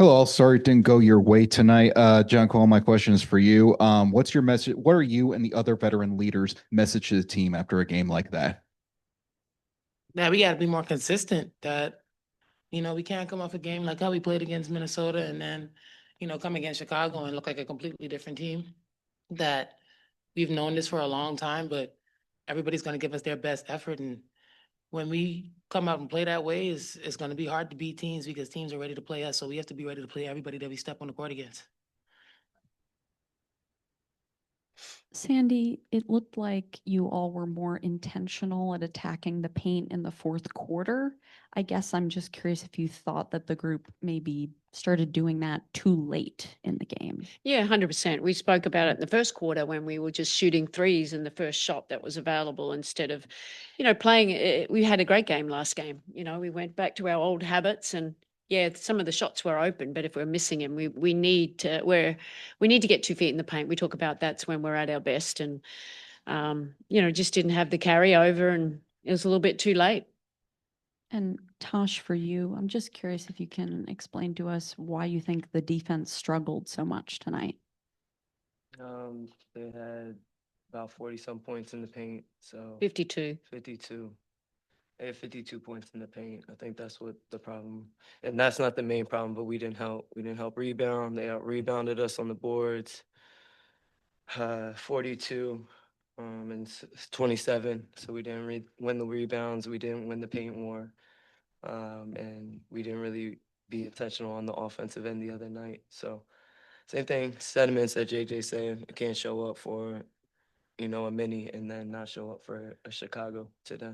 Hello, sorry it didn't go your way tonight. John Cole, my question is for you. What's your message? What are you and the other veteran leaders' message to the team after a game like that? That we got to be more consistent. That we can't come off a game like how we played against Minnesota and then come against Chicago and look like a completely different team. That we've known this for a long time, but everybody's going to give us their best effort. And when we come out and play that way, it's going to be hard to beat teams because teams are ready to play us. So we have to be ready to play everybody that we step on the court against. Sandy, it looked like you all were more intentional at attacking the paint in the fourth quarter. I guess I'm just curious if you thought that the group maybe started doing that too late in the game. Yeah, 100%. We spoke about it in the first quarter when we were just shooting threes in the first shot that was available instead of, playing. We had a great game last game. We went back to our old habits and yeah, some of the shots were open, but if we're missing him, we need to get 2 feet in the paint. We talk about that's when we're at our best, and just didn't have the carryover, and it was a little bit too late. And Tosh, for you, I'm just curious if you can explain to us why you think the defense struggled so much tonight. They had about 40 some points in the paint, so 52. 52. They had 52 points in the paint. I think that's what the problem, and that's not the main problem, but we didn't help. We didn't help rebound. They out rebounded us on the boards. 42 and 27. So we didn't win the rebounds. We didn't win the paint war. And we didn't really be intentional on the offensive end the other night. So same thing, sentiments that JJ saying, I can't show up for, a mini and then not show up for a Chicago today.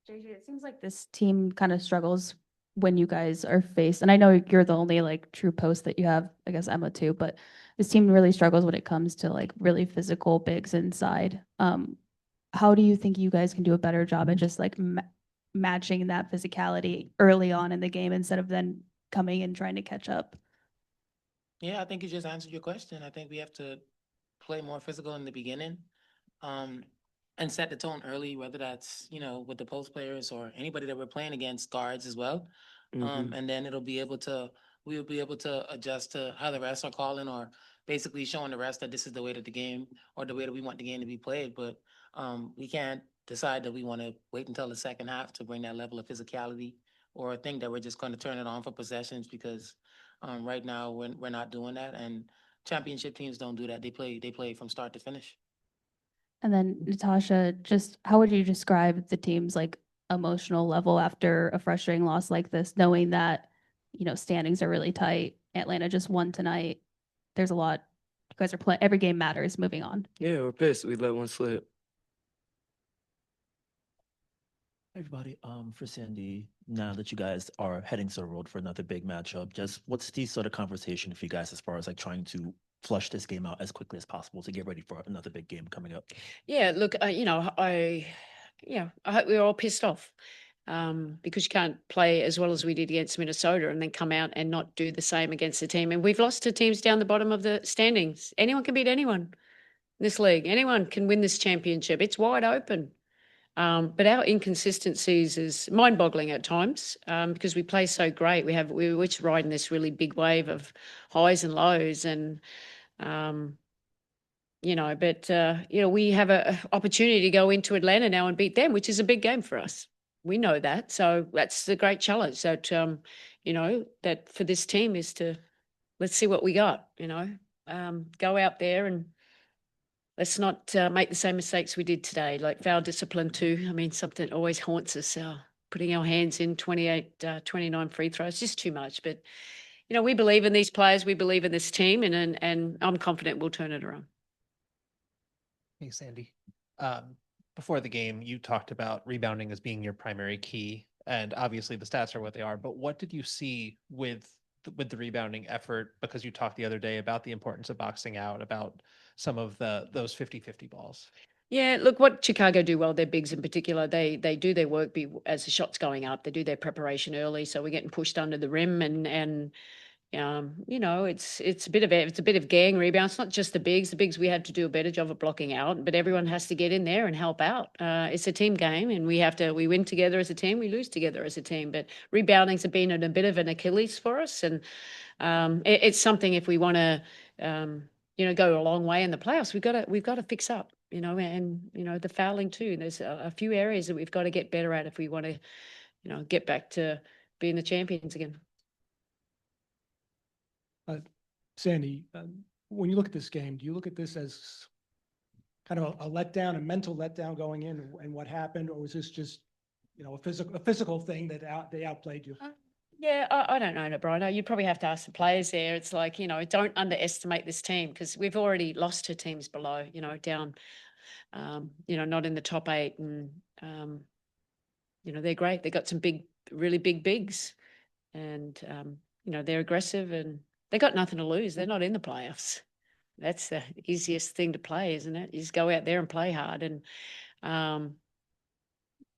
JJ, it seems like this team kind of struggles when you guys are faced, and I know you're the only like true post that you have, I guess Emma too, but this team really struggles when it comes to like really physical bigs inside. How do you think you guys can do a better job at just like matching that physicality early on in the game instead of then coming and trying to catch up? Yeah, I think you just answered your question. I think we have to play more physical in the beginning, and set the tone early, whether that's, with the post players or anybody that we're playing against, guards as well. And then we'll be able to adjust to how the rest are calling, or basically showing the rest that this is the way that the game, or the way that we want the game to be played. But we can't decide that we want to wait until the second half to bring that level of physicality, or think that we're just going to turn it on for possessions, because right now we're not doing that. And championship teams don't do that. They play from start to finish. And then Natasha, just how would you describe the team's like emotional level after a frustrating loss like this, knowing that, standings are really tight. Atlanta just won tonight. There's a lot. You guys are playing. Every game matters. Moving on. Yeah, we're pissed. We let one slip. Hey, everybody, for Sandy, now that you guys are heading to the road for another big matchup, just what's the sort of conversation for you guys as far as like trying to flush this game out as quickly as possible to get ready for another big game coming up? Yeah, look, I hope we're all pissed off, because you can't play as well as we did against Minnesota and then come out and not do the same against the team. And we've lost to teams down the bottom of the standings. Anyone can beat anyone in this league. Anyone can win this championship. It's wide open. But our inconsistencies is mind-boggling at times, because we play so great. We're just riding this really big wave of highs and lows, and we have an opportunity to go into Atlanta now and beat them, which is a big game for us. We know that, so that's the great challenge that that for this team is to let's see what we got. Go out there and let's not make the same mistakes we did today, like foul discipline too. I mean, something that always haunts us, putting our hands in 28, 29 free throws, just too much. But, we believe in these players. We believe in this team, and I'm confident we'll turn it around. Hey, Sandy. Before the game, you talked about rebounding as being your primary key, and obviously the stats are what they are. But what did you see with the rebounding effort? Because you talked the other day about the importance of boxing out, about some of those 50-50 balls. Yeah, look, what Chicago do well, their bigs in particular, they do their work as the shot's going up. They do their preparation early, so we're getting pushed under the rim, and You know, it's a bit of gang rebound. It's not just the bigs. The bigs we have to do a better job of blocking out, but everyone has to get in there and help out. It's a team game, and we win together as a team, we lose together as a team. But rebounding's been a bit of an Achilles for us, and it's something if we want to, go a long way in the playoffs, we've got to fix up. And the fouling too. There's a few areas that we've got to get better at if we want to, get back to being the champions again. Sandy, when you look at this game, do you look at this as kind of a letdown, a mental letdown going in and what happened? Or was this just, a physical thing that they outplayed you? Yeah, I don't know, Brian. You'd probably have to ask the players there. It's like, don't underestimate this team because we've already lost to teams below, down, not in the top 8. And, they're great. They got some really big bigs and, they're aggressive and they got nothing to lose. They're not in the playoffs. That's the easiest thing to play, isn't it? You just go out there and play hard. And,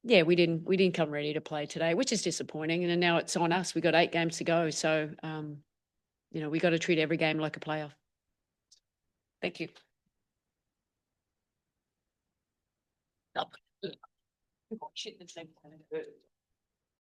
yeah, we didn't come ready to play today, which is disappointing. And now it's on us. We got 8 games to go. So, we got to treat every game like a playoff. Thank you.